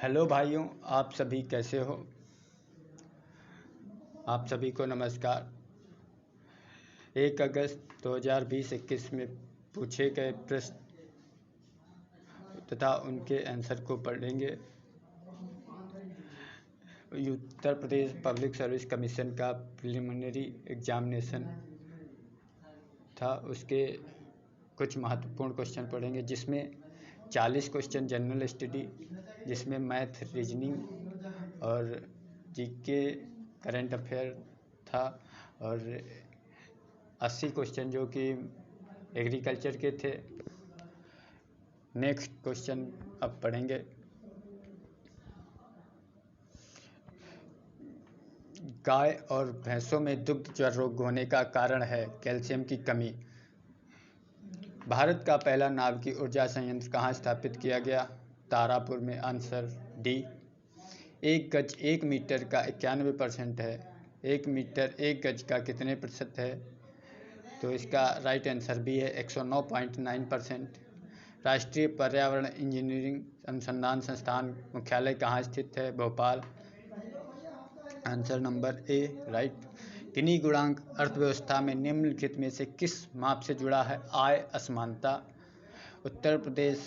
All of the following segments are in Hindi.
हेलो भाइयों, आप सभी कैसे हो। आप सभी को नमस्कार। 1 अगस्त 2020-21 में पूछे गए प्रश्न तथा उनके आंसर को पढ़ेंगे। Uttar Pradesh public service commission का प्रिलिमिनरी एग्जामिनेशन था, उसके कुछ महत्वपूर्ण क्वेश्चन पढ़ेंगे, जिसमें 40 क्वेश्चन जनरल स्टडी, जिसमें मैथ, रीजनिंग और जीके करंट अफेयर था, और 80 क्वेश्चन जो कि एग्रीकल्चर के थे। नेक्स्ट क्वेश्चन अब पढ़ेंगे। गाय और भैंसों में दुग्ध ज्वर रोग होने का कारण है कैल्शियम की कमी। भारत का पहला नाभिकीय ऊर्जा संयंत्र कहाँ स्थापित किया गया? तारापुर में। Answer D. 1 गज 1 मीटर का 91% है। 1 मीटर 1 गज का कितने प्रतिशत है? तो इसका राइट आंसर भी है 109.9%। राष्ट्रीय पर्यावरण इंजीनियरिंग अनुसंधान संस्थान मुख्यालय कहाँ स्थित है? Bhopal. Answer number A right. Gini गुणांक अर्थव्यवस्था में निम्नलिखित में से किस माप से जुड़ा है? आय असमानता। उत्तर प्रदेश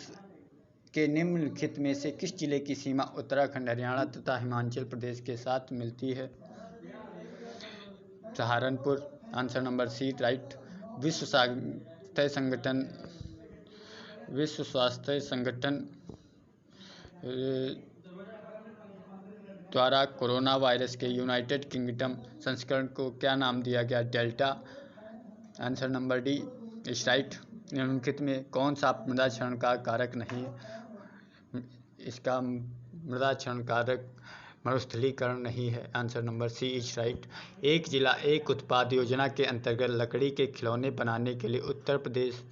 के निम्नलिखित में से किस जिले की सीमा उत्तराखंड, हरियाणा तथा हिमाचल प्रदेश के साथ मिलती है? Saharanpur. Answer number C right. विश्व स्वास्थ्य संगठन द्वारा कोरोना वायरस के यूनाइटेड किंगडम संस्करण को क्या नाम दिया गया? Delta. Answer number D is right. निम्नलिखित में कौन सा मृदा क्षरण का कारक नहीं है? इसका मृदा क्षरण कारक मरुस्थलीकरण नहीं है। Answer number C is right. एक जिला एक उत्पाद योजना के अंतर्गत लकड़ी के खिलौने बनाने के लिए उत्तर प्रदेश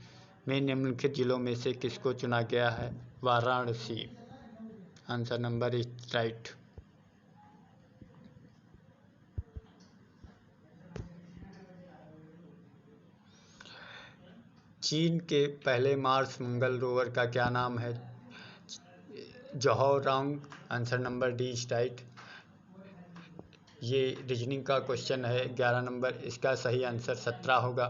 में निम्नलिखित जिलों में से किसको चुना गया है? Varanasi. Answer number is right. चीन के पहले मार्स मंगल रोवर का क्या नाम है? ज़ोहोरांग। Answer number D is right. ये रीजनिंग का क्वेश्चन है 11 नंबर। इसका सही आंसर 17 होगा।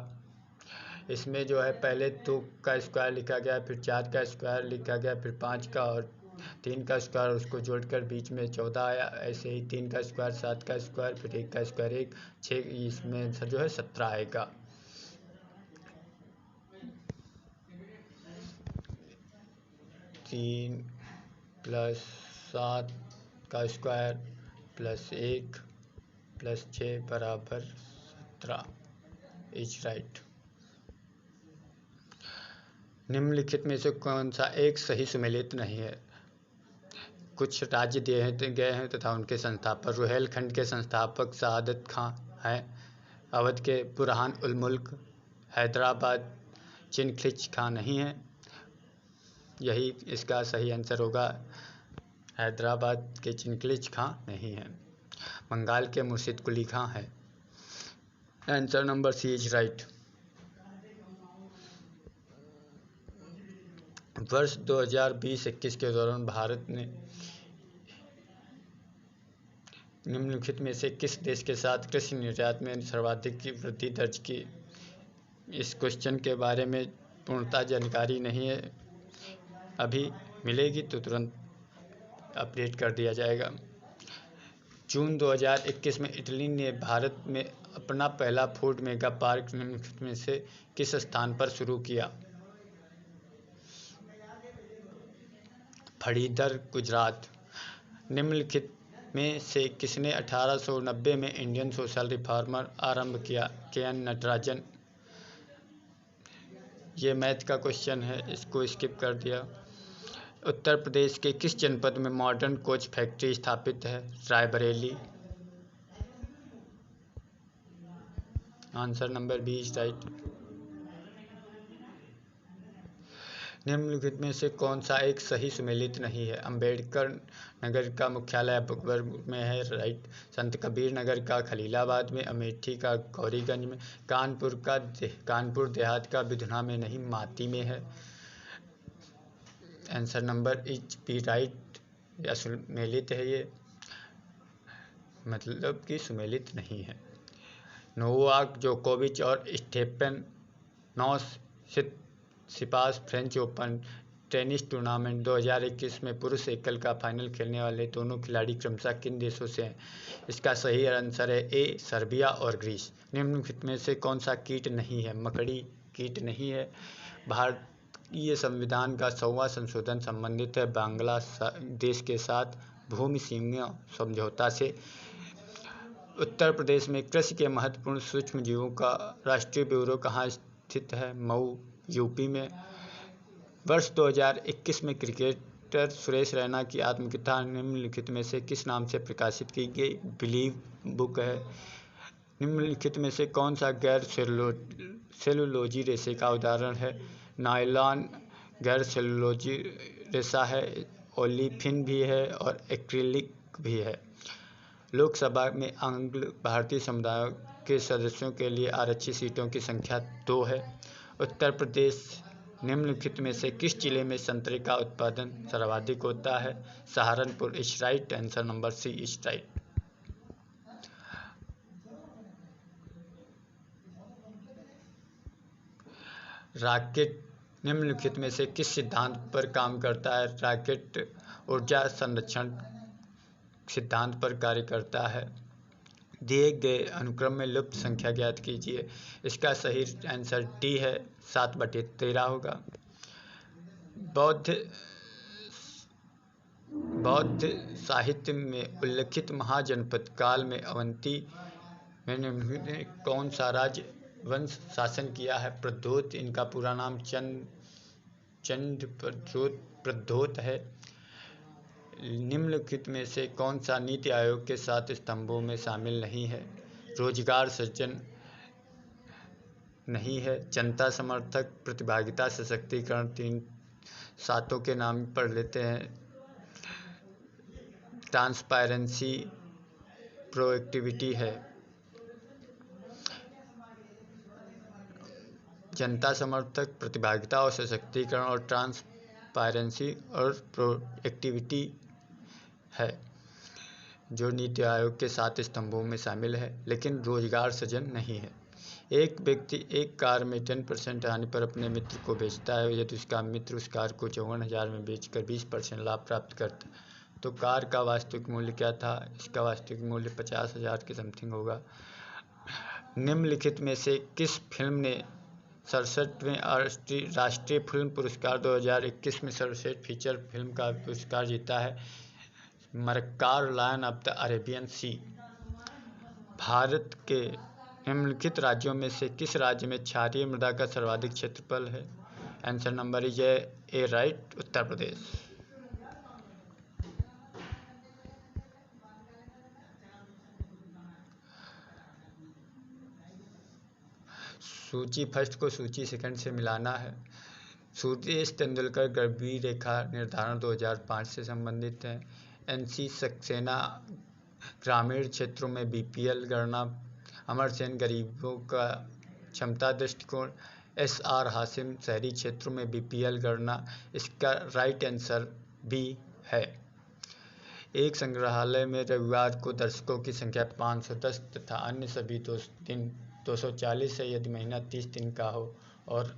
इसमें जो है पहले 2 का स्क्वायर लिखा गया, फिर 4 का स्क्वायर लिखा गया, फिर 5 का और 3 का स्क्वायर, उसको जोड़कर बीच में 14 आया। ऐसे ही 3 का स्क्वायर, 7 का स्क्वायर, फिर 1 का स्क्वायर 1, 6, इसमें आंसर जो है 17 आएगा। तीन प्लस 7 का स्क्वायर प्लस 1 प्लस 6 बराबर 17 इज राइट। निम्नलिखित में से कौन सा एक सही सुमेलित नहीं है? कुछ राज्य दिए गए हैं तथा उनके संस्थापक। रुहेलखंड के संस्थापक शहादत खां हैं। अवध के बुरहान उल मुल्क। हैदराबाद चिनख्लिच खां नहीं है। यही इसका सही आंसर होगा। हैदराबाद के चिनख्लिच खां नहीं है। बंगाल के मुर्शिद कुली खां है। Answer number C is right. वर्ष 2020-21 के दौरान भारत ने निम्नलिखित में से किस देश के साथ कृषि निर्यात में सर्वाधिक की वृद्धि दर्ज की? इस क्वेश्चन के बारे में पूर्णतः जानकारी नहीं है, अभी मिलेगी तो तुरंत अपडेट कर दिया जाएगा। जून 2021 में इटली ने भारत में अपना पहला फूड मेगा पार्क निम्नलिखित में से किस स्थान पर शुरू किया? फड़ीदर, गुजरात। निम्नलिखित में से किसने 1890 में इंडियन सोशल रिफॉर्मर आरंभ किया? के.एन. नटराजन। ये मैथ का क्वेश्चन है, इसको स्किप कर दिया। उत्तर प्रदेश के किस जनपद में मॉडर्न कोच फैक्ट्री स्थापित है? Raebareli. Answer number B is right. निम्नलिखित में से कौन सा एक सही सुमेलित नहीं है? अंबेडकर नगर का मुख्यालय अकबर में है, राइट। संत कबीर नगर का खलीलाबाद में, अमेठी का गौरीगंज में, कानपुर देहात का बिधुना में नहीं, माती में है। Answer number is B right. या सुमेलित है ये, मतलब कि सुमेलित नहीं है। नोवाक जोकोविच और Stefanos Tsitsipas French Open tennis tournament 2021 में पुरुष एकल का फाइनल खेलने वाले दोनों खिलाड़ी क्रमशः किन देशों से हैं? इसका सही आंसर है ए, सर्बिया और ग्रीस। निम्नलिखित में से कौन सा कीट नहीं है? मकड़ी कीट नहीं है। भारतीय संविधान का 100वां संशोधन संबंधित है बांग्लादेश के साथ भूमि सीमा समझौता से। उत्तर प्रदेश में कृषि के महत्वपूर्ण सूक्ष्म जीवों का राष्ट्रीय ब्यूरो कहाँ स्थित है? मऊ, यूपी में। वर्ष 2021 में क्रिकेटर सुरेश रैना की आत्मकथा निम्नलिखित में से किस नाम से प्रकाशित की गई? बिलीव बुक है। निम्नलिखित में से कौन सा गैर सेलुलोजी रेशे का उदाहरण है? नायलॉन गैर सेलुलोजी रेशा है, ओलिफिन भी है और एक्रिलिक भी है। लोकसभा में आंग्ल भारतीय समुदायों के सदस्यों के लिए आरक्षित सीटों की संख्या 2 है। उत्तर प्रदेश निम्नलिखित में से किस जिले में संतरे का उत्पादन सर्वाधिक होता है? Saharanpur. Is right. Answer number C is right. Rocket निम्नलिखित में से किस सिद्धांत पर काम करता है? रॉकेट ऊर्जा संरक्षण सिद्धांत पर कार्य करता है। दिए गए अनुक्रम में लुप्त संख्या ज्ञात कीजिए। इसका सही आंसर डी है, 7/13 होगा। बौद्ध साहित्य में उल्लिखित महाजनपद काल में अवंती में निम्नलिखित कौन सा राज्य वंश शासन किया है? प्रद्योत। इनका पूरा नाम चंद प्रद्योत है। निम्नलिखित में से कौन सा नीति आयोग के 7 स्तंभों में शामिल नहीं है? रोजगार सृजन नहीं है। जनता समर्थक, प्रतिभागिता, सशक्तिकरण। 3 सातों के नाम पढ़ लेते हैं। ट्रांसपेरेंसी, प्रोएक्टिविटी है। जनता समर्थक, प्रतिभागिता और सशक्तिकरण और ट्रांसपेरेंसी और प्रोएक्टिविटी है जो नीति आयोग के 7 स्तंभों में शामिल है, लेकिन रोजगार सृजन नहीं है। एक व्यक्ति एक कार में 10% हानि पर अपने मित्र को बेचता है। यदि उसका मित्र उस कार को 54,000 में बेचकर 20% लाभ प्राप्त करता तो कार का वास्तविक मूल्य क्या था? इसका वास्तविक मूल्य 50,000 के समथिंग होगा। निम्नलिखित में से किस फिल्म ने 67वें राष्ट्रीय फिल्म पुरस्कार 2021 में सर्वश्रेष्ठ फीचर फिल्म का पुरस्कार जीता है? मरक्कार, लायन ऑफ द अरेबियन सी। भारत के निम्नलिखित राज्यों में से किस राज्य में क्षारीय मृदा का सर्वाधिक क्षेत्रफल है? Answer number is A right, Uttar Pradesh. सूची फर्स्ट को सूची सेकंड से मिलाना है। सुरेश तेंदुलकर गर्भीय रेखा निर्धारण 2005 से संबंधित है। एनसी सक्सेना ग्रामीण क्षेत्रों में बीपीएल गणना। अमरसेन गरीबों का क्षमता दृष्टिकोण। एसआर हासिम शहरी क्षेत्रों में बीपीएल गणना। इसका राइट आंसर बी है। एक संग्रहालय में रविवार को दर्शकों की संख्या 510 तथा अन्य सभी दिन 240 है यदि महीना 30 दिन का हो और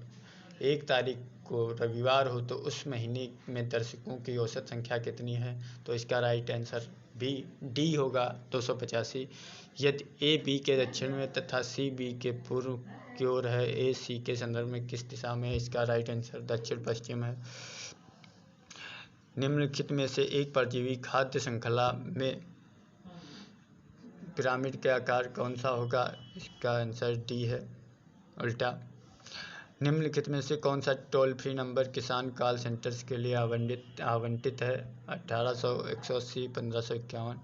1 तारीख को रविवार हो तो उस महीने में दर्शकों की औसत संख्या कितनी है? तो इसका राइट आंसर डी होगा, 285। यदि ए बी के दक्षिण में तथा सी बी के पूर्व की ओर है, ए सी के संदर्भ में किस दिशा में है? इसका राइट आंसर दक्षिण पश्चिम है। निम्नलिखित में से एक परजीवी खाद्य श्रृंखला में पिरामिड के आकार कौन सा होगा? इसका आंसर डी है, उल्टा। निम्नलिखित में से कौन सा टोल फ्री नंबर किसान कॉल सेंटर्स के लिए आवंटित है? 1800, 180, 1551।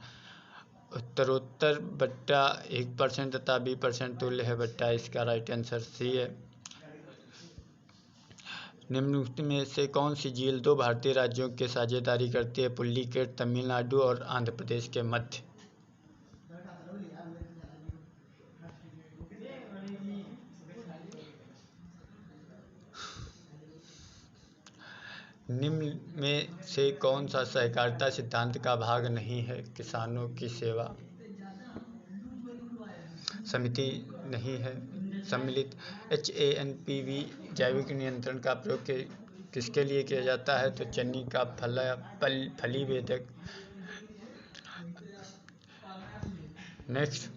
उत्तरोत्तर बट्टा 1% तथा 20% तुल्य है बट्टा। इसका राइट आंसर सी है। निम्नलिखित में से कौन सी झील 2 भारतीय राज्यों के साझेदारी करती है? पुल्लिकेट, तमिलनाडु और आंध्र प्रदेश के मध्य। निम्न में से कौन सा सहकारिता सिद्धांत का भाग नहीं है? किसानों की सेवा समिति नहीं है। सम्मिलित HANPV जैविक नियंत्रण का प्रयोग किसके लिए किया जाता है? तो चन्नी का फली वेदक। नेक्स्ट,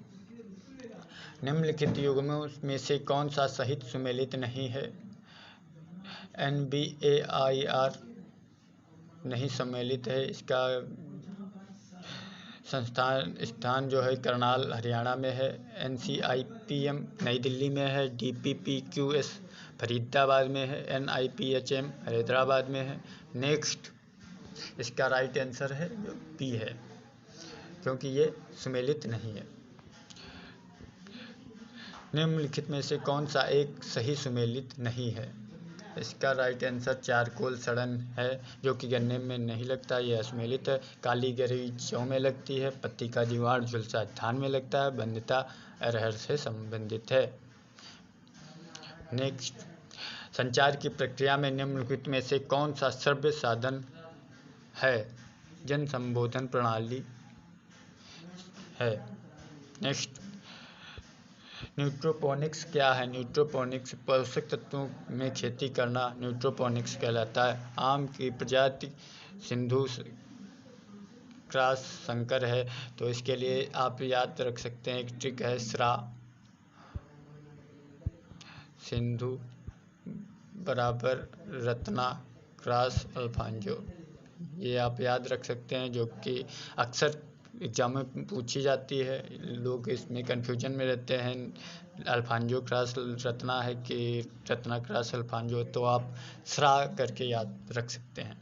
निम्नलिखित युग्मों में से कौन सा सहित सुमेलित नहीं है? NBAIR नहीं सम्मिलित है। इसका स्थान जो है करनाल हरियाणा में है। NCIPM नई दिल्ली में है। DPPQS फरीदाबाद में है। NIPHM हैदराबाद में है। नेक्स्ट, इसका राइट आंसर है जो बी है, क्योंकि ये सुमेलित नहीं है। निम्नलिखित में से कौन सा एक सही सुमेलित नहीं है? इसका राइट आंसर चारकोल सड़न है, जो कि गन्ने में नहीं लगता, यह असुमेलित है। काली गरी जौ में लगती है। पत्ती का जीवाणु झुलसा धान में लगता है। बंधता अरहर से संबंधित है। नेक्स्ट, संचार की प्रक्रिया में निम्नलिखित में से कौन सा श्रव्य साधन है? जन संबोधन प्रणाली है। नेक्स्ट, न्यूट्रोपोनिक्स क्या है? न्यूट्रोपोनिक्स पोषक तत्वों में खेती करना न्यूट्रोपोनिक्स कहलाता है। आम की प्रजाति सिंधु क्रॉस संकर है, तो इसके लिए आप याद रख सकते हैं, एक ट्रिक है SRA सिंधु बराबर रत्ना क्रॉस अल्फांजो। ये आप याद रख सकते हैं, जो कि अक्सर एग्जाम में पूछी जाती है। लोग इसमें कन्फ्यूजन में रहते हैं, अल्फांजो क्रॉस रत्ना है कि रत्ना क्रॉस अल्फांजो, तो आप SRA करके याद रख सकते हैं।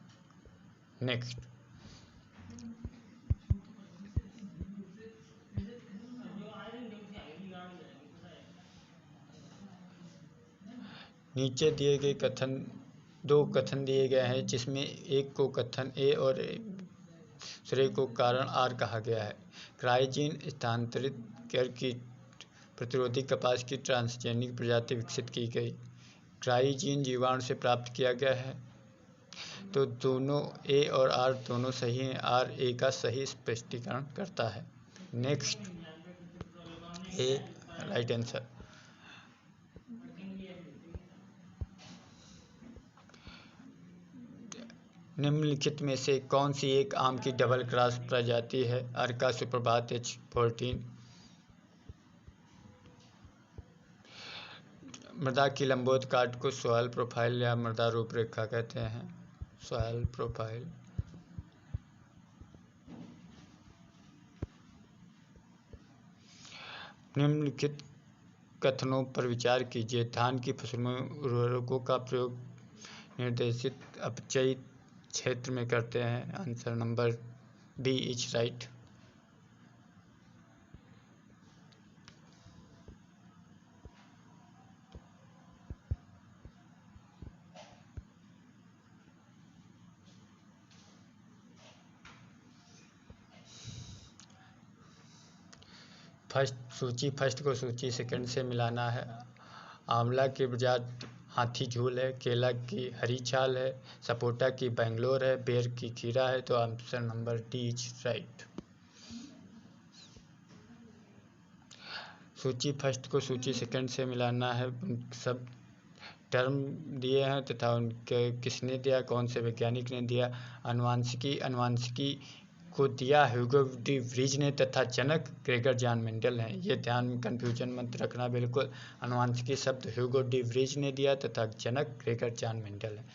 नेक्स्ट, नीचे दिए गए दो कथन दिए गए हैं, जिसमें एक को कथन ए और दूसरे को कारण आर कहा गया है। क्राइजीन स्थानांतरित करके प्रतिरोधी कपास की ट्रांसजेनिक प्रजाति विकसित की गई। क्राइजीन जीवाणु से प्राप्त किया गया है, तो दोनों ए और आर दोनों सही हैं। आर ए का सही स्पष्टीकरण करता है। नेक्स्ट, ए राइट आंसर। निम्नलिखित में से कौन सी एक आम की डबल क्रॉस प्रजाति है? अर्का सुप्रभात H14। मृदा की लंबवत काट को सॉइल प्रोफाइल या मृदा रूपरेखा कहते हैं। Soil profile. निम्नलिखित कथनों पर विचार कीजिए। धान की फसल में उर्वरकों का प्रयोग निर्देशित अपचयी क्षेत्र में करते हैं। Answer number B is right. First को सूची सेकंड से मिलाना है। आंवला की प्रजाति हाथी झूल है। केला की हरी छाल है। सपोटा की बेंगलोर है। बेर की खीरा है। तो answer number D is right. सूची फर्स्ट को सूची सेकंड से मिलाना है। सब टर्म दिए हैं तथा उनके किसने दिया, कौन से वैज्ञानिक ने दिया। अनुवांशिकी को दिया ह्यूगो डी व्रीज ने तथा जनक ग्रेगर जॉन मेंडल हैं। ये ध्यान में कन्फ्यूजन मत रखना बिल्कुल। अनुवांशिकी शब्द ह्यूगो डी व्रीज ने दिया तथा जनक ग्रेगर जॉन मेंडल है।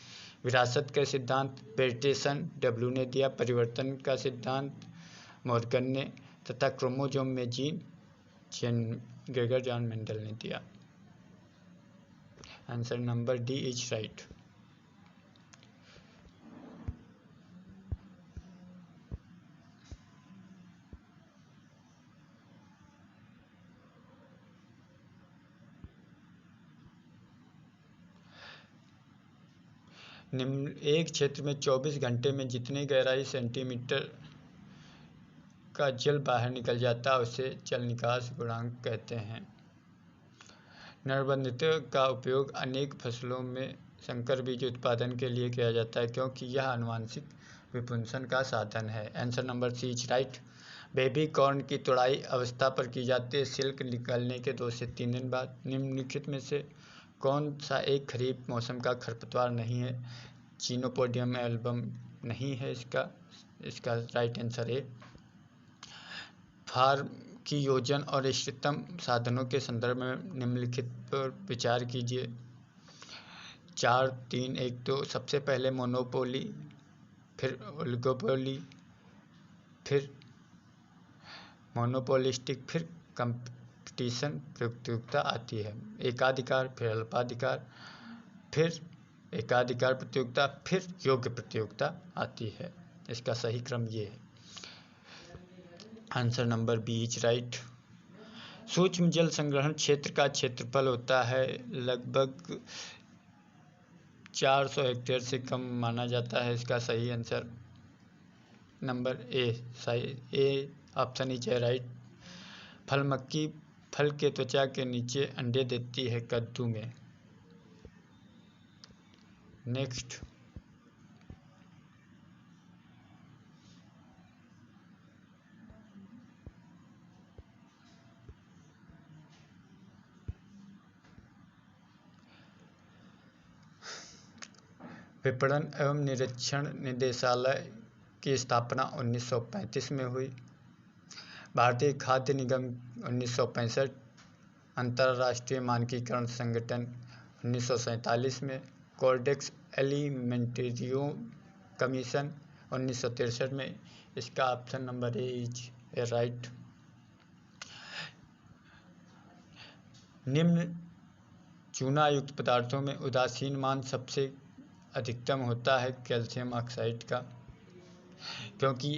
विरासत का सिद्धांत पेटरसन डब्ल्यू ने दिया। परिवर्तन का सिद्धांत मॉर्गन ने तथा क्रोमोसोम में जीन ग्रेगर जॉन मेंडल ने दिया। Answer number D is right. निम्न एक क्षेत्र में 24 घंटे में जितनी गहराई सेंटीमीटर का जल बाहर निकल जाता है उसे जल निकास गुणांक कहते हैं। नरबंधिता का उपयोग अनेक फसलों में संकर बीज उत्पादन के लिए किया जाता है क्योंकि यह आनुवंशिक विपुंसन का साधन है। Answer number C is right. Baby corn की तुड़ाई अवस्था पर की जाती है सिल्क निकलने के 2 से 3 दिन बाद। निम्नलिखित में से कौन सा एक खरीफ मौसम का खरपतवार नहीं है? चिनोपोडियम एल्बम नहीं है इसका राइट आंसर है। फार्म की योजना और इष्टतम साधनों के संदर्भ में निम्नलिखित पर विचार कीजिए। 4, 3, 1, 2। सबसे पहले मोनोपोली, फिर ओलिगोपोली, फिर मोनोपोलिस्टिक, फिर कंपटीशन प्रतियोगिता आती है। एकाधिकार, फिर अल्पाधिकार, फिर एकाधिकार प्रतियोगिता, फिर योग्य प्रतियोगिता आती है। इसका सही क्रम ये है। Answer number B is right. सूक्ष्म जल संग्रहण क्षेत्र का क्षेत्रफल होता है लगभग 400 हेक्टेयर से कम माना जाता है। इसका सही answer number A option is right. फल मक्खी फल के त्वचा के नीचे अंडे देती है कद्दू में। नेक्स्ट, विपणन एवं निरीक्षण निदेशालय की स्थापना 1935 में हुई। भारतीय खाद्य निगम 1965, अंतर्राष्ट्रीय मानकीकरण संगठन 1947 में, कोडेक्स एलिमेंटेरियो कमीशन 1963 में। इसका option number A is right. निम्न चूनायुक्त पदार्थों में उदासीन मान सबसे अधिकतम होता है कैल्शियम ऑक्साइड का, क्योंकि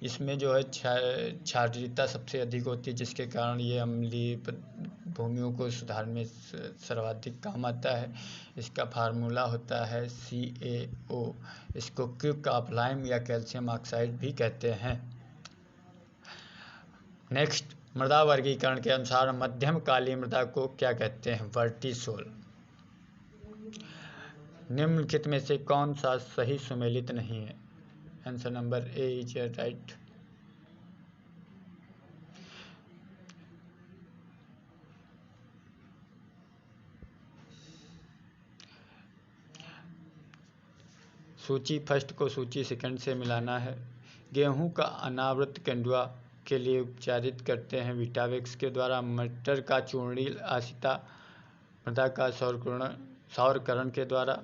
इसमें जो है क्षारीयता सबसे अधिक होती है, जिसके कारण ये अम्लीय भूमियों को सुधारने में सर्वाधिक काम आता है। इसका फार्मूला होता है CaO। इसको क्यूक ऑफ लाइम या कैल्शियम ऑक्साइड भी कहते हैं। नेक्स्ट, मृदा वर्गीकरण के अनुसार मध्यम काली मृदा को क्या कहते हैं? वर्टिसोल। निम्नलिखित में से कौन सा सही सुमेलित नहीं है? Answer number A is right. सूची फर्स्ट को सूची सेकंड से मिलाना है। गेहूं का अनावृत केंडुआ के लिए उपचारित करते हैं विटावेक्स के द्वारा। मटर का चूर्णील आशिता मृदा का सौरकरण के द्वारा।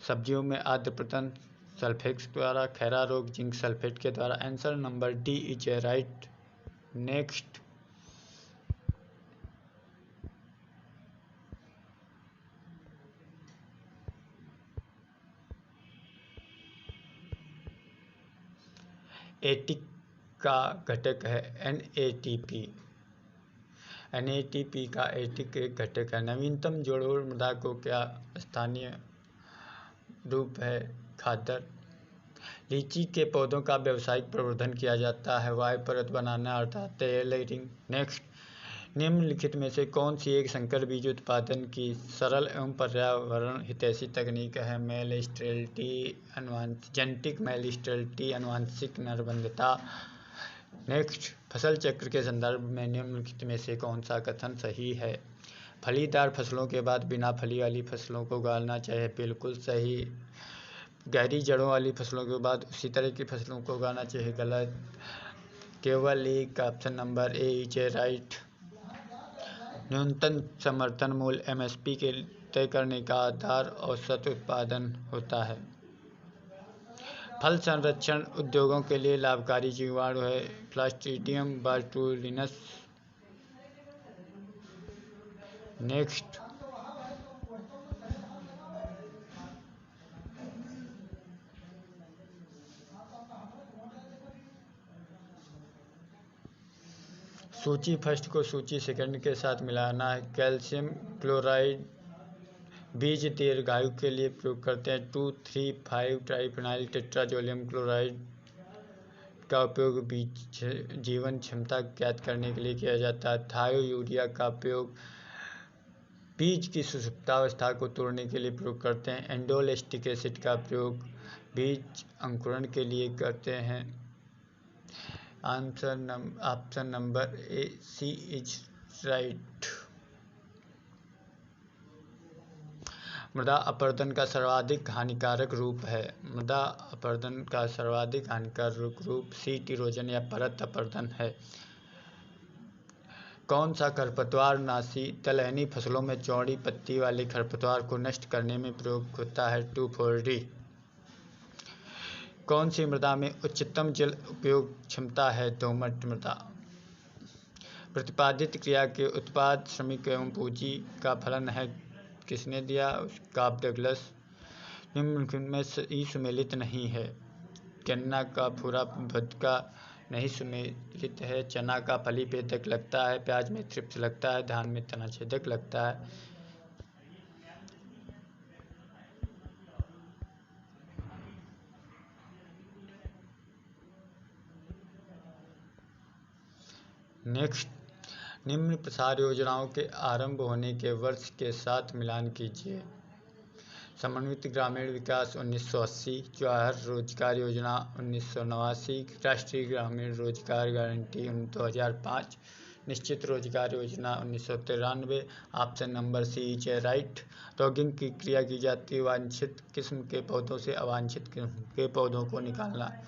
सब्जियों में आर्द्रपतन सल्फेक्स द्वारा। खैरा रोग जिंक सल्फेट के द्वारा। Answer number D is right. Next, attic का घटक है NATP। NATP का एटिक एक घटक है। नवीनतम जोड़ोड़ मृदा को क्या स्थानीय रूप है? खादर। लीची के पौधों का व्यावसायिक प्रवर्धन किया जाता है वायु परत बनाना अर्थात टेलरिंग। नेक्स्ट, निम्नलिखित में से कौन सी एक संकर बीज उत्पादन की सरल एवं पर्यावरण हितैषी तकनीक है? Male sterility, genetic male sterility, आनुवंशिक नरबंधता। नेक्स्ट, फसल चक्र के संदर्भ में निम्नलिखित में से कौन सा कथन सही है? फलीदार फसलों के बाद बिना फली वाली फसलों को उगाना चाहिए। बिल्कुल सही। गहरी जड़ों वाली फसलों के बाद उसी तरह की फसलों को उगाना चाहिए। गलत। केवल एक option number A is right. न्यूनतम समर्थन मूल्य MSP के तय करने का आधार औसत उत्पादन होता है। फल संरक्षण उद्योगों के लिए लाभकारी जीवाणु है क्लस्ट्रीडियम बार्टुलिनस। नेक्स्ट, सूची फर्स्ट को सूची सेकंड के साथ मिलाना है। कैल्शियम क्लोराइड बीज दीर्घायु के लिए प्रयोग करते हैं। 2,3,5 ट्राइफिनाइल टेट्राजोलियम क्लोराइड का उपयोग बीज जीवन क्षमता ज्ञात करने के लिए किया जाता है। थायो यूरिया का उपयोग बीज की सुषुप्तावस्था को तोड़ने के लिए प्रयोग करते हैं। एंडोलेस्टिक एसिड का प्रयोग बीज अंकुरण के लिए करते हैं। Option number A C is right. मृदा अपरदन का सर्वाधिक हानिकारक रूप है। मृदा अपरदन का सर्वाधिक हानिकारक रूप सीट इरोजन या परत अपरदन है। कौन सा खरपतवार नाशी दलहनी फसलों में चौड़ी पत्ती वाले खरपतवार को नष्ट करने में प्रयोग होता है? 2,4-D। कौन सी मृदा में उच्चतम जल उपयोग क्षमता है? दोमट मृदा। प्रतिपादित क्रिया के उत्पाद श्रमिक एवं पूंजी का फलन है। किसने दिया? काब डगलस। निम्नलिखित में ई सुमेलित नहीं है। गन्ना का फुरा भदका नहीं सुमेलित है। चना का फली भेदक लगता है। प्याज में थ्रिप्स लगता है। धान में तनाछेदक लगता है। नेक्स्ट, निम्न प्रसार योजनाओं के आरंभ होने के वर्ष के साथ मिलान कीजिए। समन्वित ग्रामीण विकास 1980, जवाहर रोजगार योजना 1989, राष्ट्रीय ग्रामीण रोजगार गारंटी 2005, निश्चित रोजगार योजना 1993। Option number C is right. Roguing की क्रिया की जाती है वांछित किस्म के पौधों से अवांछित किस्म के पौधों को निकालना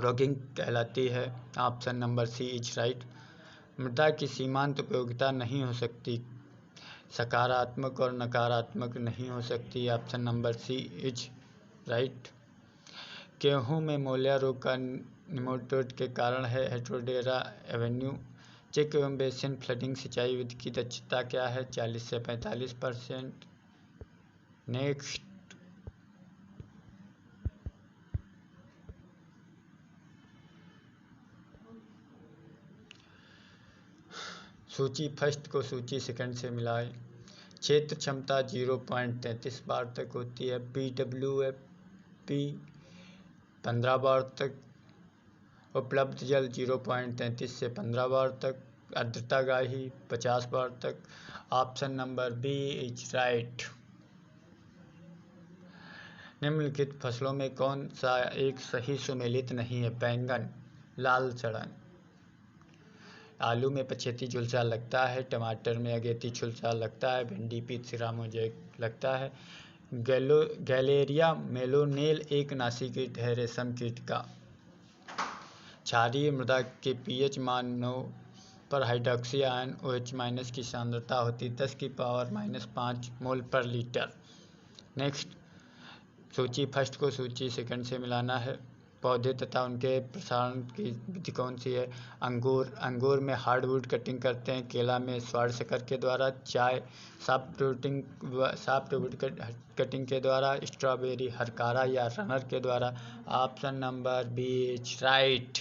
रॉगिंग कहलाती है। Option number C is right. मृदा की सीमांत उपयोगिता नहीं हो सकती, सकारात्मक और नकारात्मक नहीं हो सकती। Option number C is right. गेहूं में मोलिया रोग का निमेटोड के कारण है हेटेरोडेरा एवेन्यू। चेक एवं बेसिन फ्लडिंग सिंचाई विधि की दक्षता क्या है? 40 से 45%। नेक्स्ट, सूची फर्स्ट को सूची सेकंड से मिलाएं। क्षेत्र क्षमता 0.33 बार तक होती है। PWFP 15 बार तक। उपलब्ध जल 0.33 से 15 बार तक। आर्द्रता गाही 50 बार तक। Option number B is right. निम्नलिखित फसलों में कौन सा एक सही सुमेलित नहीं है? बैंगन, लाल सड़न। आलू में पछेती झुलसा लगता है। टमाटर में अगेती झुलसा लगता है। भिंडी पीतसिरा मोज़ेक लगता है। गैलेरिया मेलोनेल एक नासी कीट है रेशम कीट का। क्षारीय मृदा के पीएच मान 9 पर हाइड्रोक्सी आयन OH- की सांद्रता होती 10⁻⁻5 मोल पर लीटर। नेक्स्ट, सूची फर्स्ट को सूची सेकंड से मिलाना है। पौधे तथा उनके प्रसारण की विधि कौन सी है? अंगूर में हार्डवुड कटिंग करते हैं। केला में स्वाड़ शकर के द्वारा। चाय सॉफ्टवुड कटिंग के द्वारा। स्ट्रॉबेरी हरकारा या रनर के द्वारा। Option number B is right.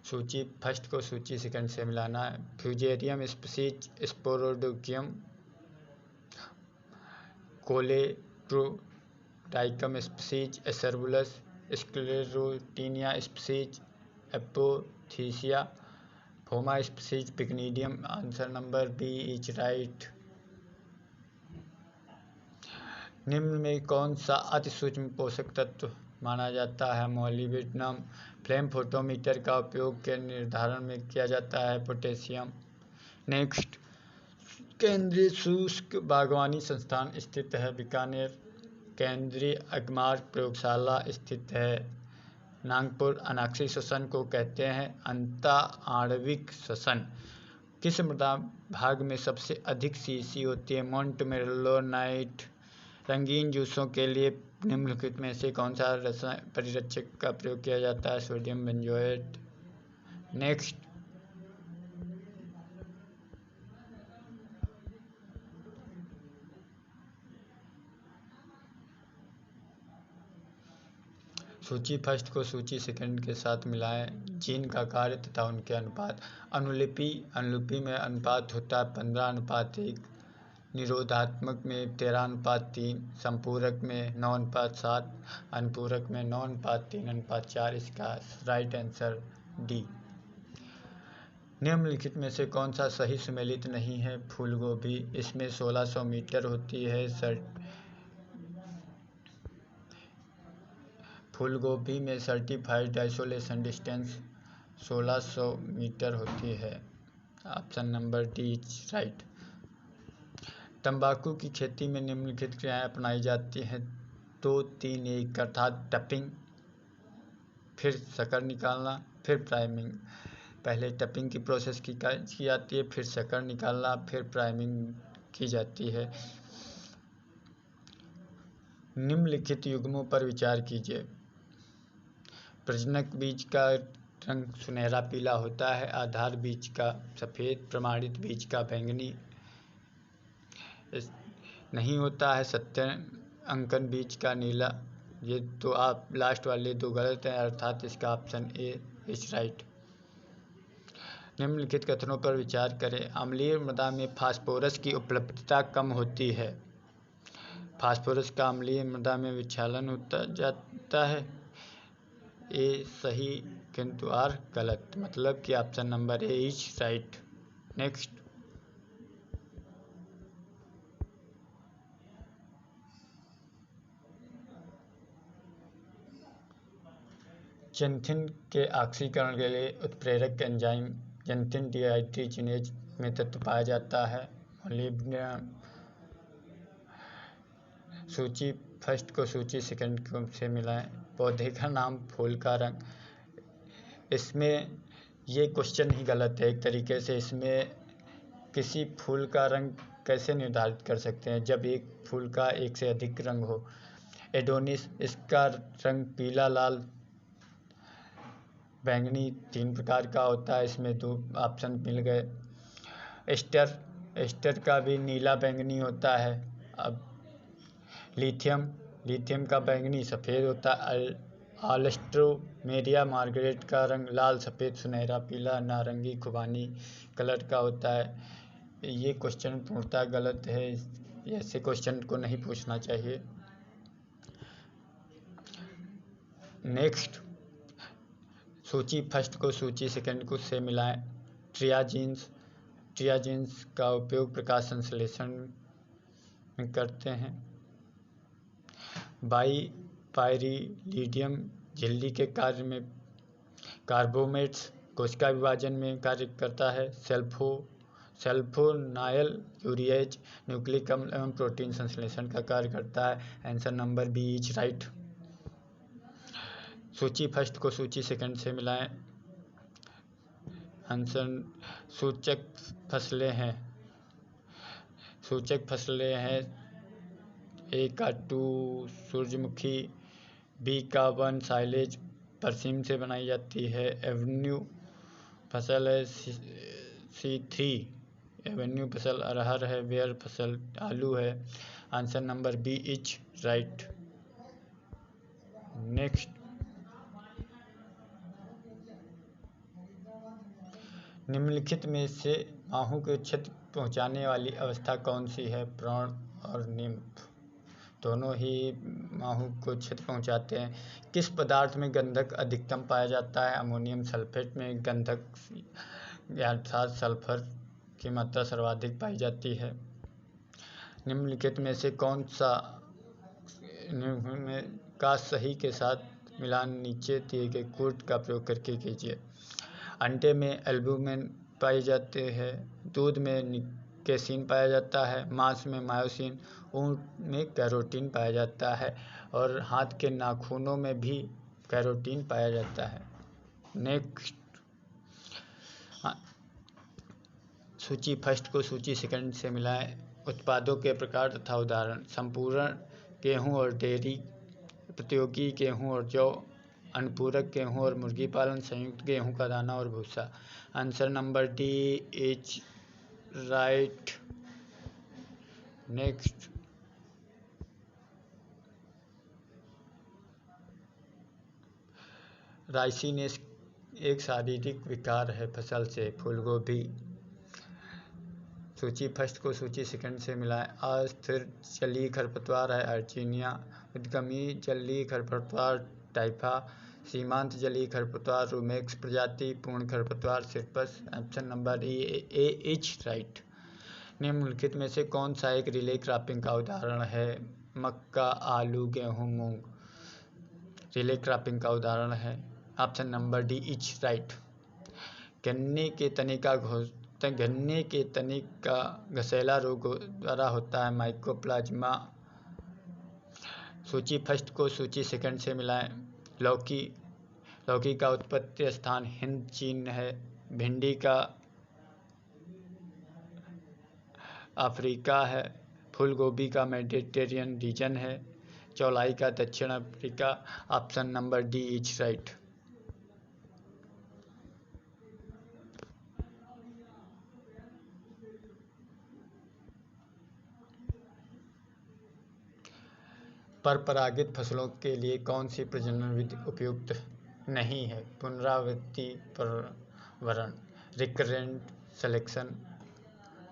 सूची फर्स्ट को सूची सेकंड से मिलाना है। Fusarium species, sporodochium, Colletotrichum species, acervulus, Sclerotinia species, apothecia, Phoma species, pycnidium. Answer number B is right. निम्न में कौन सा अति सूक्ष्म पोषक तत्व माना जाता है? मोलिब्डेनम। फ्लेम फोटोमीटर का उपयोग के निर्धारण में किया जाता है। पोटेशियम। नेक्स्ट, केंद्रीय शुष्क बागवानी संस्थान स्थित है बीकानेर। केंद्रीय अग्मार्क प्रयोगशाला स्थित है नागपुर। अनाक्षी श्वसन को कहते हैं अंतः आणविक श्वसन। किस मृदा भाग में सबसे अधिक सीसी होती है? मोंटमेलोनाइट। रंगीन जूसों के लिए निम्नलिखित में से कौन सा परिरक्षक का प्रयोग किया जाता है? Sodium benzoate. नेक्स्ट, सूची फर्स्ट को सूची सेकंड के साथ मिलाएं। जीन का कार्य तथा उनके अनुपात। अनुलिपि में अनुपात होता है 15:1। निरोधात्मक में 13:3, संपूरक में 9:7, अनुपूरक में 9:3:4। इसका राइट आंसर डी। निम्नलिखित में से कौन सा सही सुमेलित नहीं है? फूलगोभी, इसमें 1600 मीटर होती है। फूलगोभी में सर्टिफाइड आइसोलेशन डिस्टेंस 1600 मीटर होती है। Option number D is right. तंबाकू की खेती में निम्नलिखित क्रियाएं अपनाई जाती हैं। 2, 3, 1 अर्थात टपिंग, फिर शक्कर निकालना, फिर प्राइमिंग। पहले टपिंग की प्रोसेस की जाती है, फिर शक्कर निकालना, फिर प्राइमिंग की जाती है। निम्नलिखित युग्मों पर विचार कीजिए। प्रजनक बीज का रंग सुनहरा पीला होता है, आधार बीज का सफ़ेद, प्रमाणित बीज का बैंगनी नहीं होता है, सत्य अंकन बीज का नीला। ये तो आप लास्ट वाले दो गलत हैं, अर्थात इसका ऑप्शन ए इज राइट। निम्नलिखित कथनों पर विचार करें। अम्लीय मृदा में फास्फोरस की उपलब्धता कम होती है। फास्फोरस का अम्लीय मृदा में विच्छालन होता जाता है। ए सही किंतु आर गलत, मतलब कि option number A is right. Next, xanthine के ऑक्सीकरण के लिए उत्प्रेरक एंजाइम ज़ैंथिन डिहाइड्रोजिनेज में तत्व पाया जाता है। मोलिब्डेनम। सूची फर्स्ट को सूची सेकंड से मिलाएं। पौधे का नाम, फूल का रंग। इसमें ये क्वेश्चन ही गलत है एक तरीके से। इसमें किसी फूल का रंग कैसे निर्धारित कर सकते हैं जब एक फूल का एक से अधिक रंग हो? एडोनिस, इसका रंग पीला, लाल, बैंगनी 3 प्रकार का होता है। इसमें 2 ऑप्शन मिल गए। एस्टर का भी नीला बैंगनी होता है। अब लिथियम का बैंगनी सफ़ेद होता है। आल्स्ट्रोमेरिया मार्गरेट का रंग लाल, सफ़ेद, सुनहरा, पीला, नारंगी, खुबानी कलर का होता है। ये क्वेश्चन पूर्णतः गलत है, ऐसे क्वेश्चन को नहीं पूछना चाहिए। नेक्स्ट, सूची फर्स्ट को सूची सेकंड को से मिलाएं। ट्रियाजीन्स का उपयोग प्रकाश संश्लेषण में करते हैं। बाईपायरिलीडियम झिल्ली के कार्य में कार्बोमेट्स कोशिका विभाजन में कार्य करता है। सल्फोनाइल यूरिएज न्यूक्लिक अम्ल एवं प्रोटीन संश्लेषण का कार्य करता है। Answer number B is right. सूची फर्स्ट को सूची सेकंड से मिलाएं। आंसर सूचक फसलें हैं। ए का 2 सूरजमुखी, बी का 1 साइलेज परसिम से बनाई जाती है। एवेन्यू फसल है C3, एवेन्यू फसल अरहर है। वेयर फसल आलू है। Answer number B is right. Next, निम्नलिखित में से माहू को क्षति पहुंचाने वाली अवस्था कौन सी है? प्रण और निम्फ दोनों ही माहू को क्षति पहुंचाते हैं। किस पदार्थ में गंधक अधिकतम पाया जाता है? अमोनियम सल्फेट में गंधक अर्थात सल्फर की मात्रा सर्वाधिक पाई जाती है। निम्नलिखित में से कौन सा का सही के साथ मिलान नीचे दिए गए कोड का प्रयोग करके कीजिए। अंडे में एल्बुमिन पाए जाते हैं। दूध में कैसीन पाया जाता है। मांस में मायोसिन, ऊन में कैरोटीन पाया जाता है और हाथ के नाखूनों में भी कैरोटीन पाया जाता है। नेक्स्ट, सूची फर्स्ट को सूची सेकंड से मिलाएं। उत्पादों के प्रकार तथा उदाहरण। संपूर्ण गेहूं और डेयरी, प्रतियोगी गेहूं और जौ, अनुपूरक गेहूं और मुर्गी पालन, संयुक्त गेहूं का दाना और भूसा। Answer number D is right. Next, राइसिनेस एक शारीरिक विकार है फसल से। फूलगोभी सूची फर्स्ट को सूची सेकंड से मिलाएं। अस्थिर जलीय खरपतवार है अर्चिनिया। उद्गमी जलीय खरपतवार टाइफा। सीमांत जलीय खरपतवार रूमेक्स प्रजाति। पूर्ण खरपतवार syrups. Option number A is right. निम्नलिखित में से कौन सा एक रिले क्रॉपिंग का उदाहरण है? मक्का, आलू, गेहूं, मूंग रिले क्रॉपिंग का उदाहरण है। Option number D is right. गन्ने के तने का घसेला रोग द्वारा होता है माइकोप्लाज्मा। सूची फर्स्ट को सूची सेकंड से मिलाएं। लौकी का उत्पत्ति स्थान हिंद चीन है। भिंडी का अफ्रीका है। फूलगोभी का मेडिटेरियन रीजन है। चौलाई का दक्षिण Africa. Option number D is right. परपरागित फसलों के लिए कौन सी प्रजनन विधि उपयुक्त नहीं है? पुनरावृत्ति प्रवर्धन, रिकरेंट सिलेक्शन,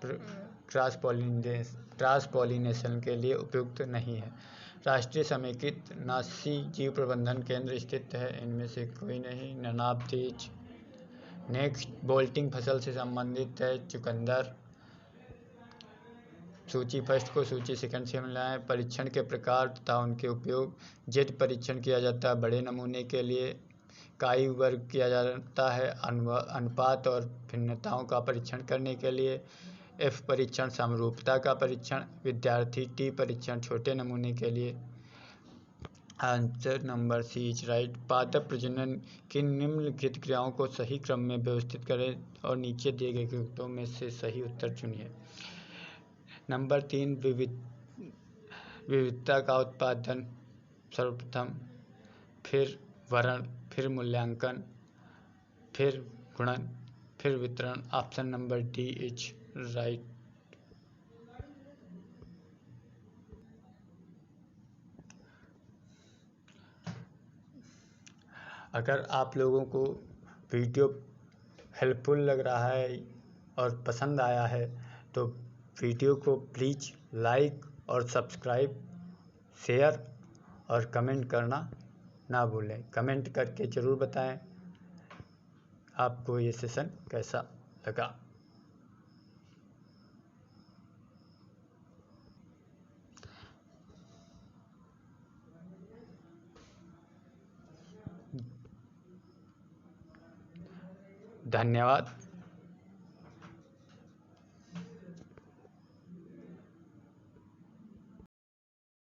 क्रॉस पॉलिनेशन के लिए उपयुक्त नहीं है। राष्ट्रीय समेकित नासी जीव प्रबंधन केंद्र स्थित है। इनमें से कोई नहीं। ननाब तेज। नेक्स्ट बोल्टिंग फसल से संबंधित है चुकंदर। सूची फर्स्ट को सूची सेकंड से मिलाएं। परीक्षण के प्रकार तथा उनके उपयोग। जेट परीक्षण किया जाता है बड़े नमूने के लिए। काई वर्ग किया जाता है अनुपात और भिन्नताओं का परीक्षण करने के लिए। एफ परीक्षण समरूपता का परीक्षण। विद्यार्थी टी परीक्षण छोटे नमूने के लिए। Answer number C is right. पादप प्रजनन की निम्नलिखित क्रियाओं को सही क्रम में व्यवस्थित करें और नीचे दिए गए उत्तरों में से सही उत्तर चुनिए। नंबर 3 विविधता का उत्पादन सर्वप्रथम, फिर वर्ण, फिर मूल्यांकन, फिर गुणन, फिर वितरण। Option number D is right. अगर आप लोगों को वीडियो हेल्पफुल लग रहा है और पसंद आया है तो वीडियो को प्लीज़ लाइक और सब्सक्राइब, शेयर और कमेंट करना ना भूलें। कमेंट करके ज़रूर बताएं आपको ये सेशन कैसा लगा। धन्यवाद।